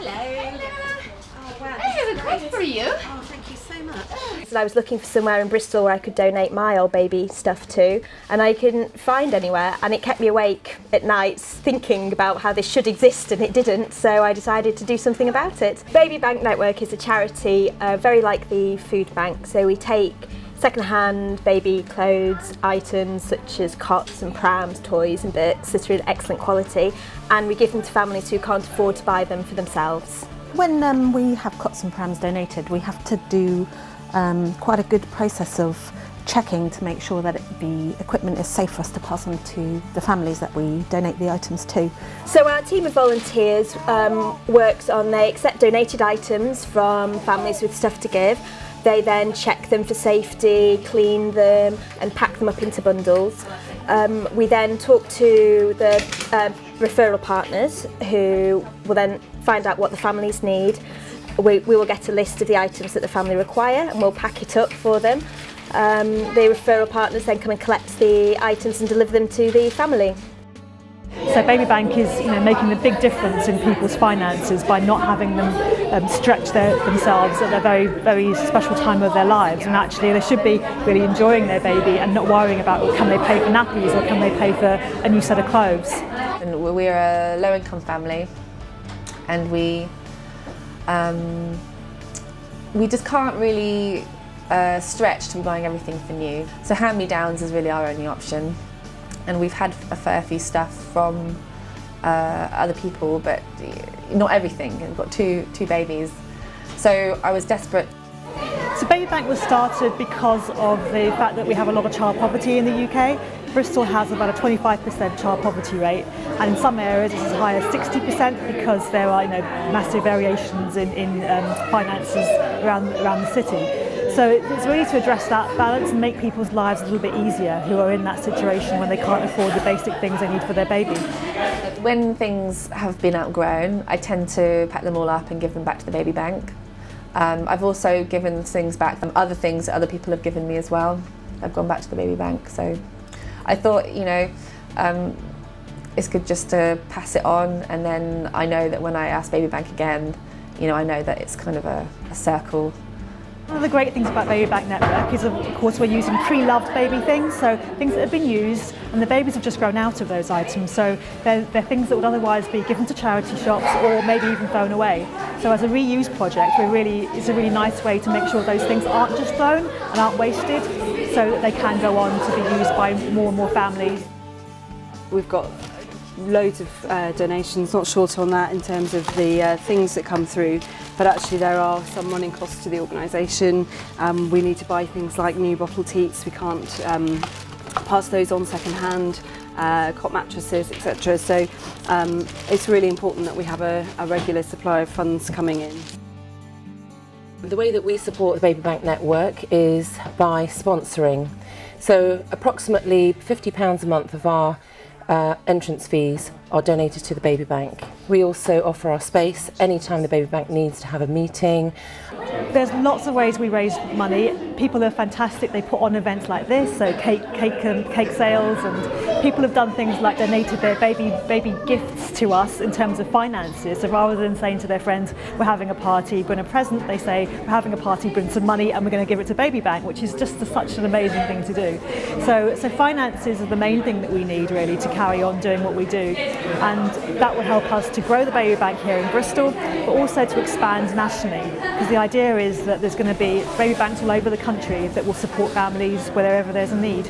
Hello. Oh, wow. I have a gift for you. Oh, thank you so much. So I was looking for somewhere in Bristol where I could donate my old baby stuff to, and I couldn't find anywhere, and it kept me awake at nights thinking about how this should exist, and it didn't, so I decided to do something about it. Baby Bank Network is a charity very like the food bank, so we take second-hand baby clothes, items such as cots and prams, toys and bits that are in excellent quality, and we give them to families who can't afford to buy them for themselves. When we have cots and prams donated, we have to do quite a good process of checking to make sure that the equipment is safe for us to pass on to the families that we donate the items to. So our team of volunteers works on, they accept donated items from families with stuff to give. They then check them for safety, clean them and pack them up into bundles. We then talk to the referral partners who will then find out what the families need. We will get a list of the items that the family require and we'll pack it up for them. The referral partners then come and collect the items and deliver them to the family. So Baby Bank is making a big difference in people's finances by not having them stretch themselves at a very, very special time of their lives, and actually they should be really enjoying their baby and not worrying about can they pay for nappies or can they pay for a new set of clothes. And we're a low-income family, and we just can't really stretch to be buying everything for new. So hand-me-downs is really our only option. And we've had a fair few stuff from other people, but not everything. We've got two babies. So I was desperate. So Baby Bank was started because of the fact that we have a lot of child poverty in the UK. Bristol has about a 25% child poverty rate, and in some areas it's as high as 60% because there are massive variations in finances around the city. So it's really to address that balance and make people's lives a little bit easier who are in that situation when they can't afford the basic things they need for their baby. When things have been outgrown, I tend to pack them all up and give them back to the Baby Bank. I've also given things back, other things that other people have given me as well. I've gone back to the Baby Bank. So I thought, it's good just to pass it on, and then I know that when I ask Baby Bank again, I know that it's kind of a circle. One of the great things about Baby Bank Network is, of course, we're using pre-loved baby things, so things that have been used and the babies have just grown out of those items, so they're things that would otherwise be given to charity shops or maybe even thrown away. So as a reuse project, it's a really nice way to make sure those things aren't just thrown and aren't wasted, so that they can go on to be used by more and more families. We've got loads of donations, not short on that in terms of the things that come through, but actually there are some running costs to the organisation. We need to buy things like new bottle teats, we can't pass those on second hand, cot mattresses, etc. So it's really important that we have a regular supply of funds coming in. The way that we support the Baby Bank Network is by sponsoring. So approximately £50 a month of our entrance fees are donated to the Baby Bank. We also offer our space anytime the Baby Bank needs to have a meeting. There's lots of ways we raise money. People are fantastic. They put on events like this, so cake sales, and people have done things like donated their baby gifts to us in terms of finances. So rather than saying to their friends, we're having a party, bring a present, they say, we're having a party, bring some money, and we're going to give it to Baby Bank, which is just such an amazing thing to do. So finances are the main thing that we need really to carry on doing what we do, and that will help us to grow the Baby Bank here in Bristol, but also to expand nationally, because the idea is that there's going to be baby banks all over the country that will support families wherever there's a need.